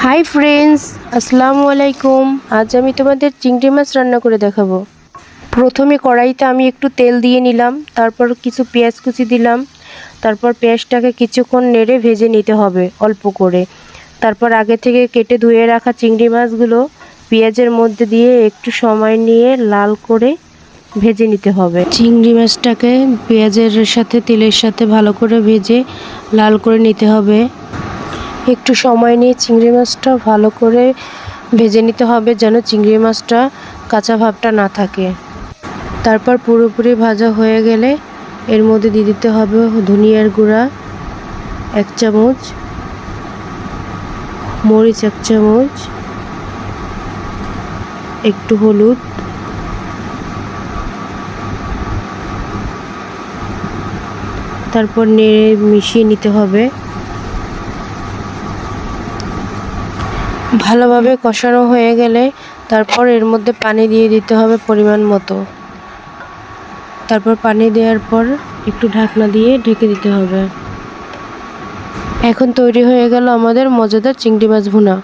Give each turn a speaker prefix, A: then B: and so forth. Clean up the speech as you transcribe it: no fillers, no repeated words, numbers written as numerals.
A: Hi friends, আসসালামু আলাইকুম। আজ আমি তোমাদের চিংড়ি মাছ রান্না করে দেখাবো। প্রথমে কড়াইতে আমি একটু তেল দিয়ে নিলাম, তারপর কিছু পেঁয়াজ কুচি দিলাম। তারপর পেঁয়াজটাকে কিছুক্ষণ নেড়ে ভেজে নিতে হবে অল্প করে। তারপর আগে থেকে কেটে ধুয়ে রাখা চিংড়ি মাছগুলো পেঁয়াজের মধ্যে দিয়ে একটু সময় নিয়ে লাল করে ভেজে নিতে হবে। চিংড়ি মাছটাকে পেঁয়াজের সাথে তেলের সাথে ভালো করে ভেজে লাল করে নিতে হবে। একটু সময় নিয়ে চিংড়ি মাছটা ভালো করে ভেজে নিতে হবে, যেন চিংড়ি মাছটা কাঁচা ভাবটা না থাকে। তারপর পুরোপুরি ভাজা হয়ে গেলে এর মধ্যে দিয়ে দিতে হবে ধনিয়ার গুঁড়া 1 চামচ, মরিচ 1 চামচ, একটু হলুদ, তারপর নেড়ে মিশিয়ে নিতে হবে। ভালোভাবে কষানো হয়ে গেলে তারপর এর মধ্যে পানি দিয়ে দিতে হবে পরিমাণ মতো। তারপর পানি দেওয়ার পর একটু ঢাকনা দিয়ে ঢেকে দিতে হবে। এখন তৈরি হয়ে গেল আমাদের মজাদার চিংড়ি মাছ ভুনা।